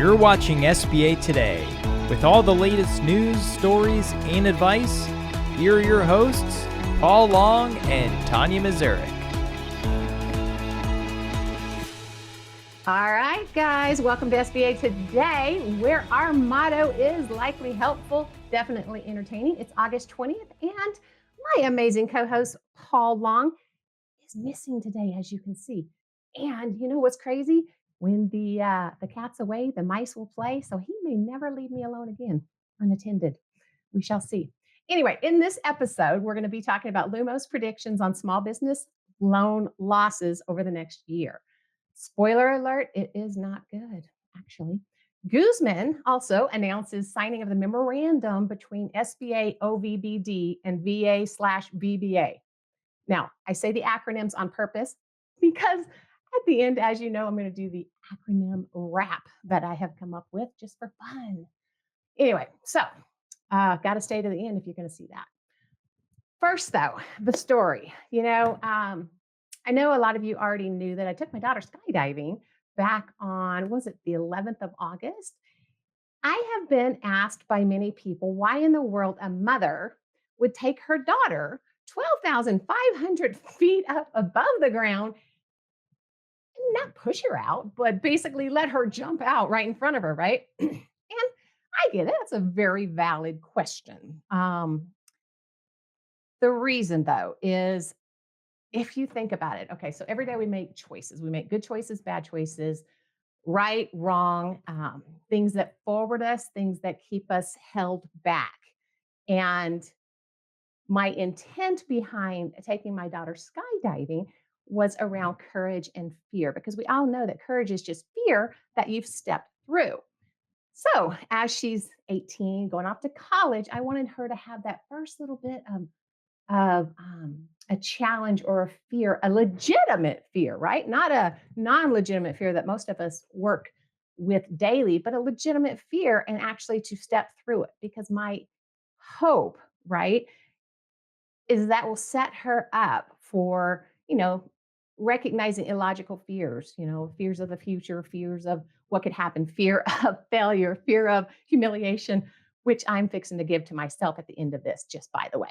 You're watching SBA Today. With all the latest news, stories, and advice, here are your hosts, Paul Long and Tonya Mazurek. All right, guys, welcome to SBA Today, where our motto is likely helpful, definitely entertaining. It's August 20th, and my amazing co-host, Paul Long, is missing today, as you can see. And you know what's crazy? When the cat's away, the mice will play, so he may never leave me alone again, unattended. We shall see. Anyway, in this episode, we're going to be talking about Lumos predictions on small business loan losses over the next year. Spoiler alert, it is not good, actually. Guzman also announces signing of the memorandum between SBA OVBD and VA/VBA. Now, I say the acronyms on purpose because at the end, as you know, I'm going to do the acronym wrap that I have come up with just for fun. Anyway, so got to stay to the end if you're going to see that. First, though, the story. I know a lot of you already knew that I took my daughter skydiving back on, was it the 11th of August? I have been asked by many people why in the world a mother would take her daughter 12,500 feet up above the ground and not push her out, but basically let her jump out right in front of her, right? And I get it. That's a very valid question. The reason, though, is if you think about it, okay, so every day we make choices. We make good choices, bad choices, right, wrong, things that forward us, things that keep us held back. And my intent behind taking my daughter skydiving was around courage and fear, because we all know that courage is just fear that you've stepped through. So as she's 18, going off to college, I wanted her to have that first little bit of a challenge or a fear, a legitimate fear, right? Not a non-legitimate fear that most of us work with daily, but a legitimate fear, and actually to step through it. Because my hope, right, is that will set her up for, recognizing illogical fears, fears of the future, fears of what could happen, fear of failure, fear of humiliation, which I'm fixing to give to myself at the end of this, just by the way.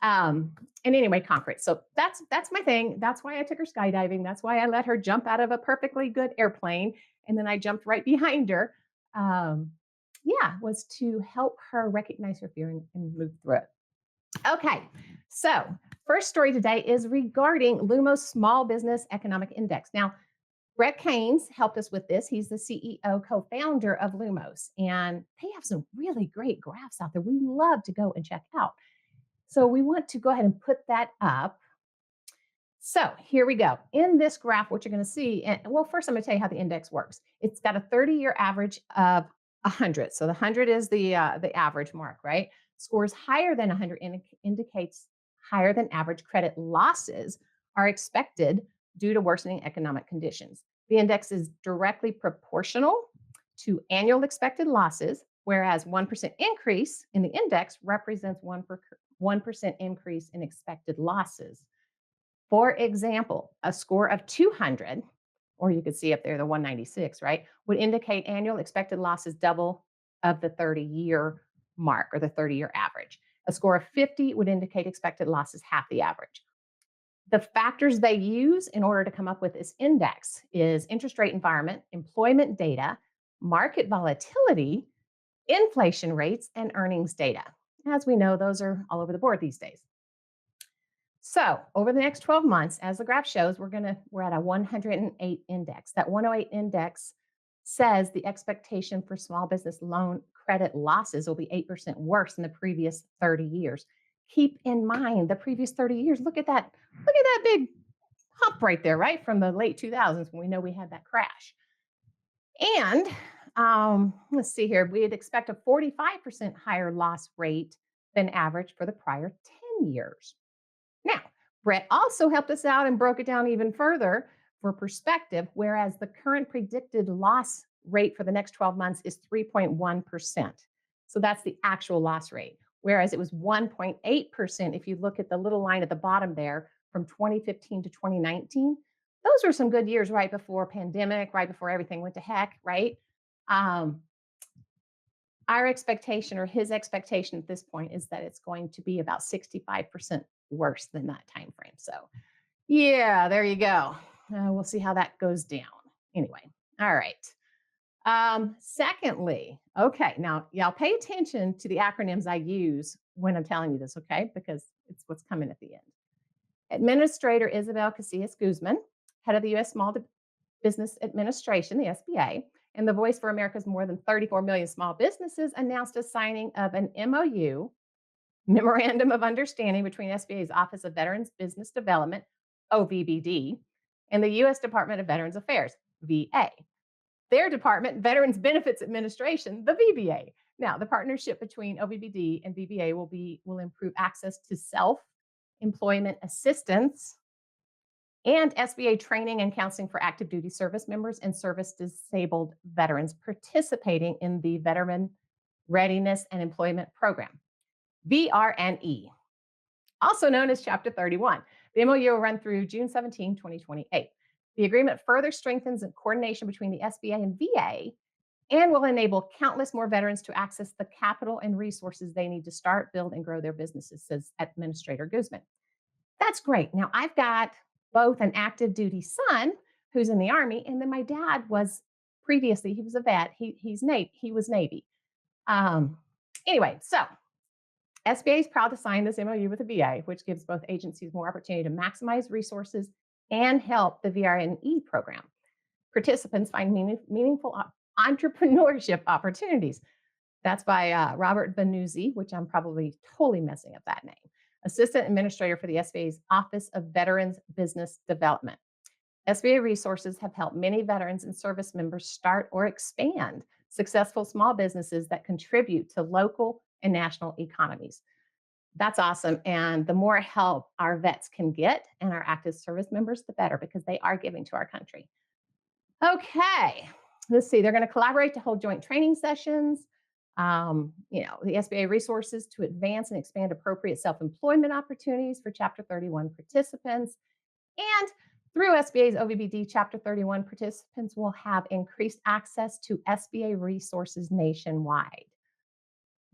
And anyway, conquer it. So that's my thing. That's why I took her skydiving. That's why I let her jump out of a perfectly good airplane, and then I jumped right behind her. Was to help her recognize her fear and move through it. Okay, so first story today is regarding Lumos Small Business Economic Index. Now, Brett Keynes helped us with this. He's the CEO, co-founder of Lumos, and they have some really great graphs out there we love to go and check out. So we want to go ahead and put that up. So here we go. In this graph, what you're going to see, and well, first I'm going to tell you how the index works. It's got a 30-year average of 100. So the 100 is the average mark, right? Scores higher than 100 indicates higher than average credit losses are expected due to worsening economic conditions. The index is directly proportional to annual expected losses, whereas 1% increase in the index represents 1% increase in expected losses. For example, a score of 200, or you could see up there the 196, right, would indicate annual expected losses double of the 30-year mark or the 30-year average. A score of 50 would indicate expected losses half the average. The factors they use in order to come up with this index is interest rate environment, employment data, market volatility, inflation rates, and earnings data. As we know, those are all over the board these days. So over the next 12 months, as the graph shows, we're at a 108 index. That 108 index says the expectation for small business loan credit losses will be 8% worse than the previous 30 years. Keep in mind the previous 30 years. Look at that big hump right there, right? From the late 2000s when we know we had that crash. And let's see here, we'd expect a 45% higher loss rate than average for the prior 10 years. Now, Brett also helped us out and broke it down even further for perspective, whereas the current predicted loss rate for the next 12 months is 3.1%. So that's the actual loss rate, whereas it was 1.8% if you look at the little line at the bottom there from 2015 to 2019. Those were some good years right before pandemic, right before everything went to heck, right? Our expectation, or his expectation at this point, is that it's going to be about 65% worse than that time frame. So yeah, there you go. We'll see how that goes down. Anyway, all right. Secondly, okay, now y'all pay attention to the acronyms I use when I'm telling you this, okay? Because it's what's coming at the end. Administrator Isabel Casillas Guzman, head of the U.S. Small Business Administration, the SBA, and the voice for America's more than 34 million small businesses, announced a signing of an MOU, Memorandum of Understanding, between SBA's Office of Veterans Business Development, OVBD, and the U.S. Department of Veterans Affairs, VA. Their department, Veterans Benefits Administration, the VBA. Now, the partnership between OVBD and VBA will improve access to self-employment assistance and SBA training and counseling for active duty service members and service-disabled veterans participating in the Veteran Readiness and Employment Program, VRNE, also known as Chapter 31. The MOU will run through June 17, 2028. The agreement further strengthens the coordination between the SBA and VA and will enable countless more veterans to access the capital and resources they need to start, build, and grow their businesses, says Administrator Guzman. That's great. Now, I've got both an active duty son who's in the Army, and then my dad was previously, he was a vet. He was Navy. Anyway, so SBA is proud to sign this MOU with the VA, which gives both agencies more opportunity to maximize resources and help the VRNE program. Participants find meaningful entrepreneurship opportunities. That's by Robert Vanuzzi, which I'm probably totally messing up that name. Assistant Administrator for the SBA's Office of Veterans Business Development. SBA resources have helped many veterans and service members start or expand successful small businesses that contribute to local and national economies. That's awesome. And the more help our vets can get and our active service members, the better, because they are giving to our country. Okay, let's see. They're going to collaborate to hold joint training sessions. The SBA resources to advance and expand appropriate self-employment opportunities for Chapter 31 participants. And through SBA's OVBD Chapter 31, participants will have increased access to SBA resources nationwide.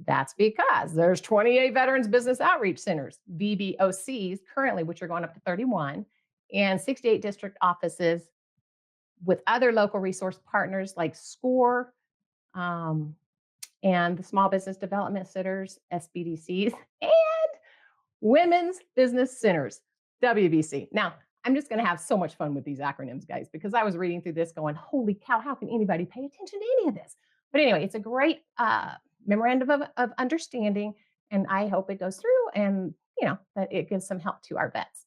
That's because there's 28 Veterans Business Outreach Centers, VBOCs, currently, which are going up to 31, and 68 district offices with other local resource partners like SCORE, and the Small Business Development Centers, SBDCs, and Women's Business Centers, WBC. Now, I'm just going to have so much fun with these acronyms, guys, because I was reading through this going, holy cow, how can anybody pay attention to any of this? But anyway, it's a great memorandum of understanding, and I hope it goes through and, that it gives some help to our vets.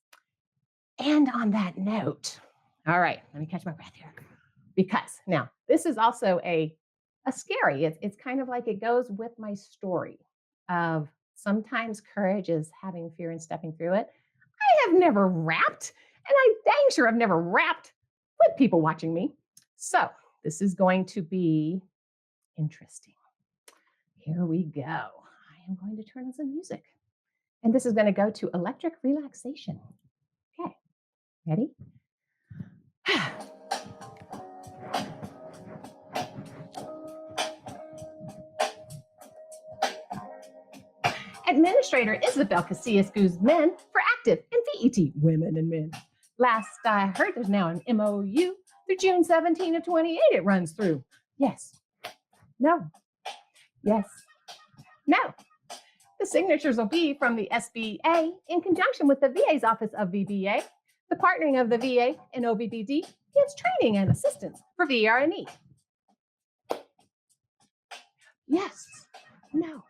And on that note, all right, let me catch my breath here, because now this is also a scary, it's kind of like it goes with my story of sometimes courage is having fear and stepping through it. I have never rapped, and I dang sure I've never rapped with people watching me. So this is going to be interesting. Here we go. I am going to turn on some music, and this is going to go to electric relaxation. Okay, ready? Administrator Isabel Casillas Guzman for active and VET women and men. Last I heard, there's now an MOU through June 17 of 28 it runs through. Yes. No. Yes. No. The signatures will be from the SBA in conjunction with the VA's Office of VBA. The partnering of the VA and OVBD gives training and assistance for VRNE. Yes. No.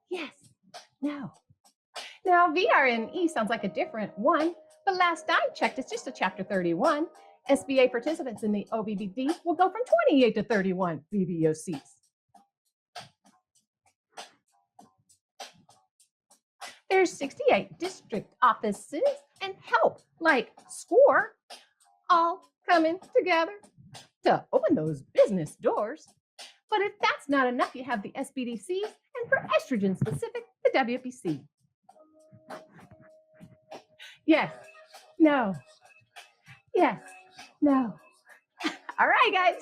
Yes. No. Now, VRNE sounds like a different one, but last I checked, it's just a Chapter 31. SBA participants in the OVBD will go from 28 to 31 VBOCs. There's 68 district offices and help like SCORE all coming together to open those business doors. But if that's not enough, you have the SBDCs, and for estrogen specific, the WBC. Yes, no, yes, no. All right, guys.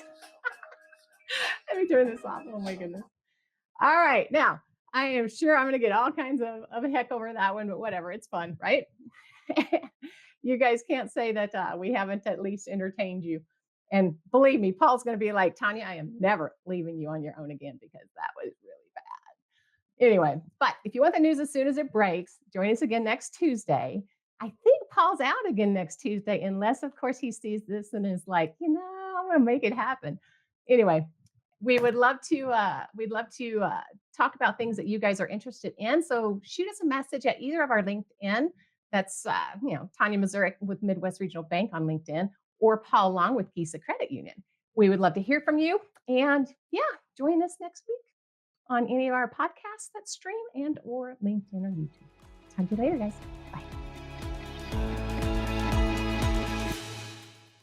Let me turn this off. Oh my goodness. All right. Now, I am sure I'm going to get all kinds of heck over that one, but whatever. It's fun, right? You guys can't say that we haven't at least entertained you. And believe me, Paul's going to be like, Tonya, I am never leaving you on your own again because that was really bad. Anyway, but if you want the news as soon as it breaks, join us again next Tuesday. I think Paul's out again next Tuesday, unless, of course, he sees this and is like, I'm going to make it happen. Anyway, we would love to talk about things that you guys are interested in. So shoot us a message at either of our LinkedIn. That's Tonya Missouri with Midwest Regional Bank on LinkedIn, or Paul Long with Pisa Credit Union. We would love to hear from you. And join us next week on any of our podcasts that stream and or LinkedIn or YouTube. Talk to you later, guys. Bye.